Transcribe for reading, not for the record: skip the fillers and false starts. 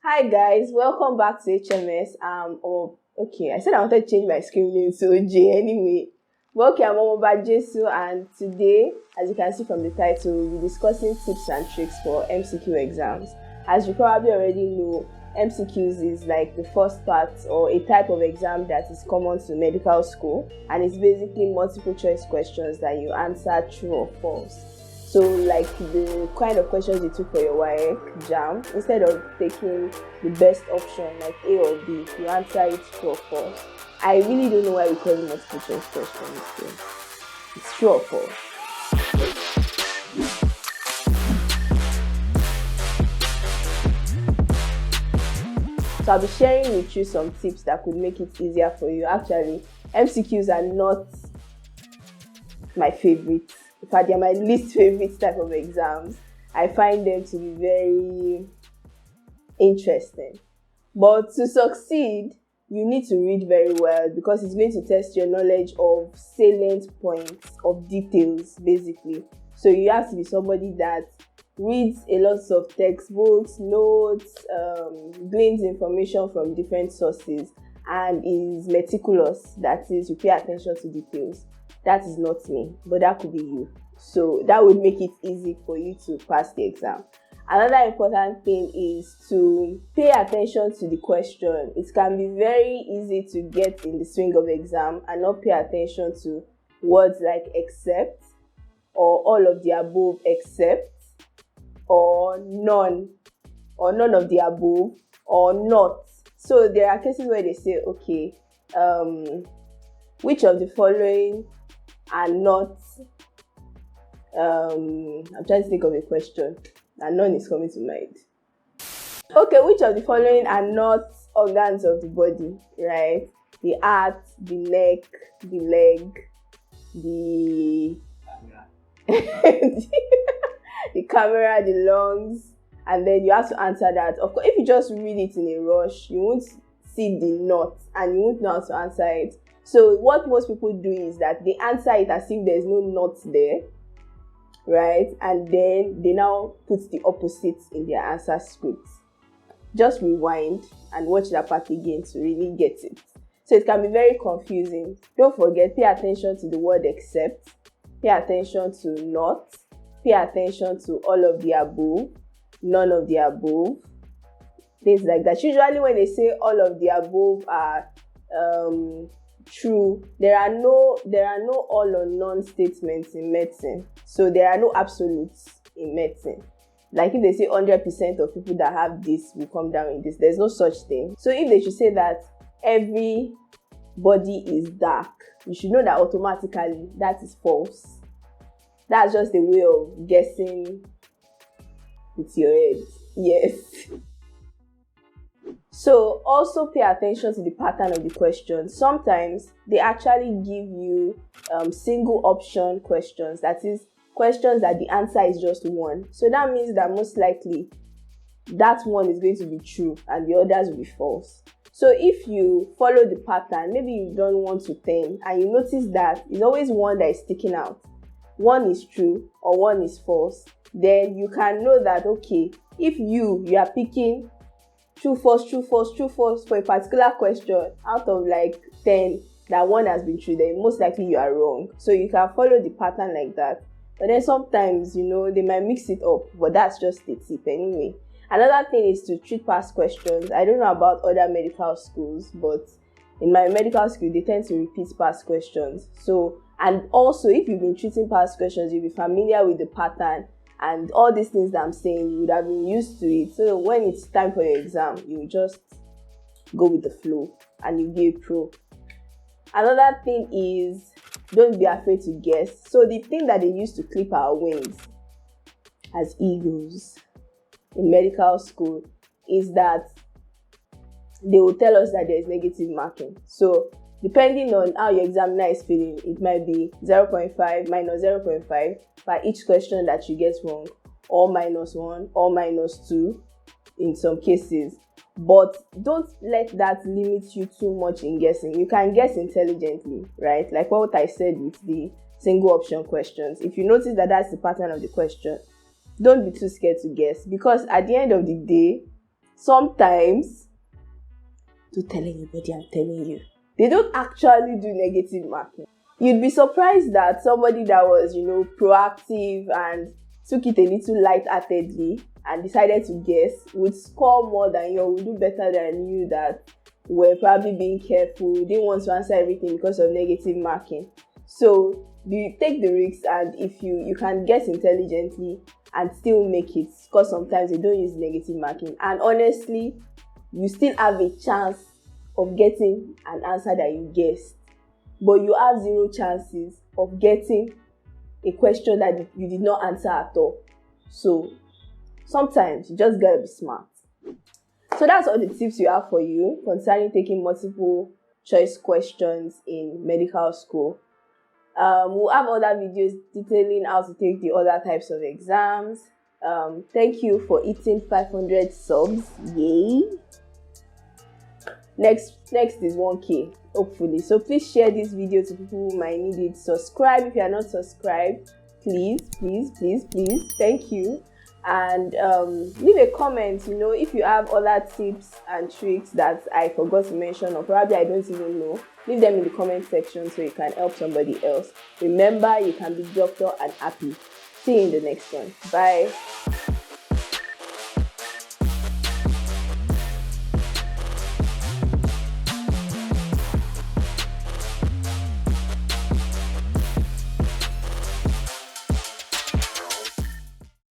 Hi guys, welcome back to HMS. I said I wanted to change my screen name to J anyway. But okay, I'm Omoba Jesu, and today, as you can see from the title, we'll be discussing tips and tricks for MCQ exams. As you probably already know, MCQs is like the first part or a type of exam that is common to medical school, and it's basically multiple choice questions that you answer true or false. So like the kind of questions you took for your WAEC JAM, instead of taking the best option like A or B, you answer it true or false. I really don't know why we call it multiple choice questions. So it's true or false. So I'll be sharing with you some tips that could make it easier for you. Actually, MCQs are not my favorite. In fact, they're my least favorite type of exams. I find them to be very interesting. But to succeed, you need to read very well because it's going to test your knowledge of salient points, of details, basically. So you have to be somebody that reads a lot of textbooks, notes, gleans information from different sources, and is meticulous. That is, you pay attention to details. That is not me, but that could be you. So that would make it easy for you to pass the exam. Another important thing is to pay attention to the question. It can be very easy to get in the swing of exam and not pay attention to words like except, or all of the above except, or none of the above, or not. So there are cases where they say, okay, which of the following are not, I'm trying to think of a question, and none is coming to mind. Okay, which of the following are not organs of the body, right? The heart, the neck, the leg, the the camera, the lungs, and then you have to answer that. Of course, if you just read it in a rush, you won't see the not, and you won't know how to answer it. So what most people do is that they answer it as if there's no not there, right? And then they now put the opposite in their answer script. Just rewind and watch that part again to really get it. So it can be very confusing. Don't forget, pay attention to the word except, pay attention to not, pay attention to all of the above, none of the above, things like that. Usually when they say all of the above are true, there are no all or none statements in medicine. So there are no absolutes in medicine. Like if they say 100% of people that have this will come down in this, there's no such thing. So if they should say that every body is dark, you should know that automatically that is false. That's just a way of guessing with your head. Yes. So also pay attention to the pattern of the question. Sometimes they actually give you single option questions. That is, questions that the answer is just one. So that means that most likely that one is going to be true and the others will be false. So if you follow the pattern, maybe you've done 1 to 10 and you notice that it's always one that is sticking out. One is true or one is false. Then you can know that, okay, if you are picking true, false for a particular question out of like 10, that one has been true, then most likely you are wrong. So you can follow the pattern like that. But then sometimes, they might mix it up, but that's just a tip anyway. Another thing is to treat past questions. I don't know about other medical schools, but in my medical school, they tend to repeat past questions. So, and also if you've been treating past questions, you'll be familiar with the pattern. And all these things that I'm saying, you would have been used to it. So when it's time for your exam, you just go with the flow and you be a pro. Another thing is, don't be afraid to guess. So the thing that they use to clip our wings as eagles in medical school is that they will tell us that there is negative marking. So depending on how your examiner is feeling, it might be 0.5 minus 0.5 for each question that you get wrong, or -1 or -2 in some cases. But don't let that limit you too much in guessing. You can guess intelligently, right? Like what I said with the single option questions. If you notice that that's the pattern of the question, don't be too scared to guess, because at the end of the day, sometimes, don't tell anybody, I'm telling you, they don't actually do negative marking. You'd be surprised that somebody that was, proactive and took it a little lightheartedly and decided to guess would score more than you, or would do better than you, that were probably being careful, didn't want to answer everything because of negative marking. So you take the risks, and if you can guess intelligently and still make it, because sometimes they don't use negative marking, and honestly, you still have a chance of getting an answer that you guessed, but you have 0 chances of getting a question that you did not answer at all. So sometimes you just gotta be smart. So that's all the tips we have for you concerning taking multiple choice questions in medical school. We'll have other videos detailing how to take the other types of exams. Thank you for hitting 500 subs. Yay! Next is 1K, hopefully. So please share this video to people who might need it. Subscribe if you are not subscribed. Please. Thank you. And leave a comment, if you have other tips and tricks that I forgot to mention, or probably I don't even know. Leave them in the comment section so you can help somebody else. Remember, you can be doctor and happy. See you in the next one. Bye.